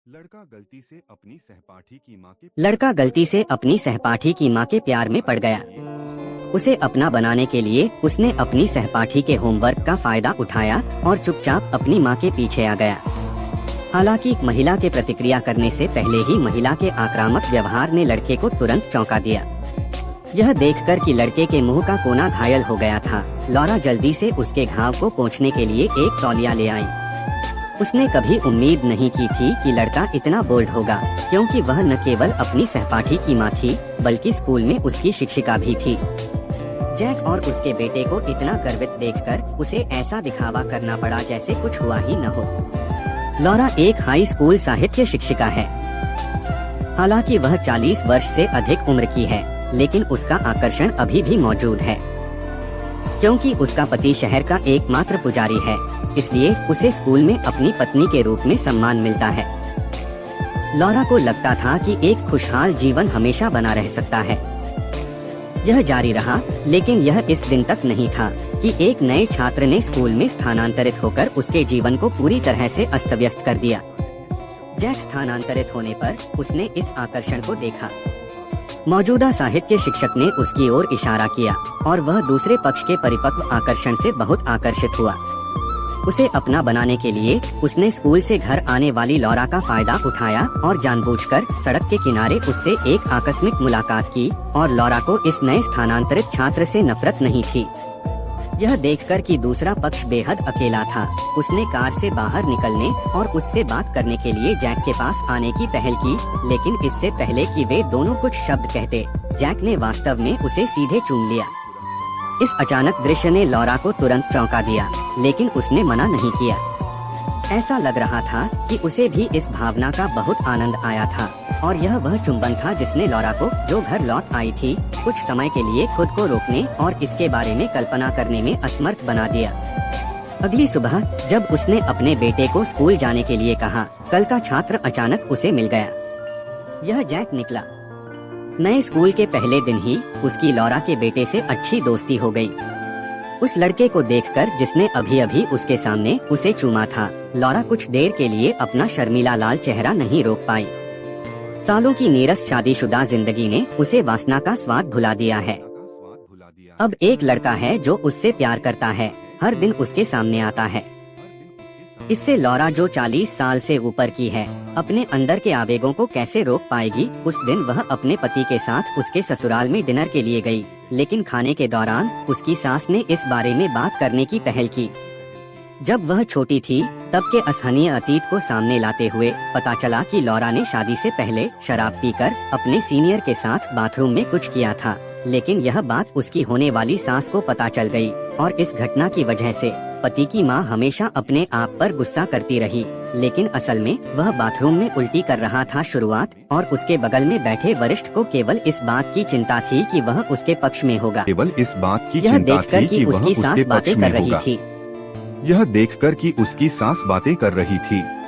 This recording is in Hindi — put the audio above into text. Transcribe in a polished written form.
लड़का गलती से अपनी सहपाठी की माँ के प्यार में पड़ गया। उसे अपना बनाने के लिए उसने अपनी सहपाठी के होमवर्क का फायदा उठाया और चुपचाप अपनी माँ के पीछे आ गया। हालांकि महिला के प्रतिक्रिया करने से पहले ही महिला के आक्रामक व्यवहार ने लड़के को तुरंत चौंका दिया। यह देखकर कि लड़के के मुंह का कोना घायल हो गया था, लौरा जल्दी से उसके घाव को पोंछने के लिए एक तौलिया ले आई। उसने कभी उम्मीद नहीं की थी कि लड़का इतना बोल्ड होगा, क्योंकि वह न केवल अपनी सहपाठी की माँ थी बल्कि स्कूल में उसकी शिक्षिका भी थी। जैक और उसके बेटे को इतना गर्वित देखकर उसे ऐसा दिखावा करना पड़ा जैसे कुछ हुआ ही न हो। लौरा एक हाई स्कूल साहित्य शिक्षिका है। हालांकि वह 40 वर्ष से अधिक उम्र की है, लेकिन उसका आकर्षण अभी भी मौजूद है। क्योंकि उसका पति शहर का एकमात्र पुजारी है, इसलिए उसे स्कूल में अपनी पत्नी के रूप में सम्मान मिलता है। लौरा को लगता था कि एक खुशहाल जीवन हमेशा बना रह सकता है। यह जारी रहा, लेकिन यह इस दिन तक नहीं था कि एक नए छात्र ने स्कूल में स्थानांतरित होकर उसके जीवन को पूरी तरह से अस्त व्यस्त कर दिया। जैक स्थानांतरित होने पर उसने इस आकर्षण को देखा। मौजूदा साहित्य शिक्षक ने उसकी ओर इशारा किया और वह दूसरे पक्ष के परिपक्व आकर्षण से बहुत आकर्षित हुआ। उसे अपना बनाने के लिए उसने स्कूल से घर आने वाली लौरा का फायदा उठाया और जानबूझकर सड़क के किनारे उससे एक आकस्मिक मुलाकात की। और लौरा को इस नए स्थानांतरित छात्र से नफरत नहीं थी। यह देखकर कि दूसरा पक्ष बेहद अकेला था, उसने कार से बाहर निकलने और उससे बात करने के लिए जैक के पास आने की पहल की। लेकिन इससे पहले कि वे दोनों कुछ शब्द कहते, जैक ने वास्तव में उसे सीधे चूम लिया। इस अचानक दृश्य ने लौरा को तुरंत चौंका दिया, लेकिन उसने मना नहीं किया। ऐसा लग रहा था कि उसे भी इस भावना का बहुत आनंद आया था, और यह वह चुंबन था जिसने लौरा को, जो घर लौट आई थी, कुछ समय के लिए खुद को रोकने और इसके बारे में कल्पना करने में असमर्थ बना दिया। अगली सुबह जब उसने अपने बेटे को स्कूल जाने के लिए कहा, कल का छात्र अचानक उसे मिल गया। यह जैक निकला। नए स्कूल के पहले दिन ही उसकी लौरा के बेटे से अच्छी दोस्ती हो गई। उस लड़के को देखकर जिसने अभी अभी उसके सामने उसे चूमा था, लौरा कुछ देर के लिए अपना शर्मीला लाल चेहरा नहीं रोक पाई। सालों की नीरस शादीशुदा जिंदगी ने उसे वासना का स्वाद भुला दिया है। अब एक लड़का है जो उससे प्यार करता है, हर दिन उसके सामने आता है। इससे लौरा, जो 40 साल से ऊपर की है, अपने अंदर के आवेगों को कैसे रोक पाएगी। उस दिन वह अपने पति के साथ उसके ससुराल में डिनर के लिए गई, लेकिन खाने के दौरान उसकी सास ने इस बारे में बात करने की पहल की। जब वह छोटी थी तब के असहनीय अतीत को सामने लाते हुए पता चला कि लौरा ने शादी से पहले शराब पीकर अपने सीनियर के साथ बाथरूम में कुछ किया था। लेकिन यह बात उसकी होने वाली सास को पता चल गई, और इस घटना की वजह से पति की मां हमेशा अपने आप पर गुस्सा करती रही। लेकिन असल में वह बाथरूम में उल्टी कर रहा था शुरुआत, और उसके बगल में बैठे वरिष्ठ को केवल इस बात की चिंता थी कि वह उसके पक्ष में होगा। केवल इस बात की यह चिंता देखकर थी कि कि वह उसकी सास उसके बातें पक्ष में कर रही होगा। थी। यह देखकर कि उसकी सास बातें कर रही थी।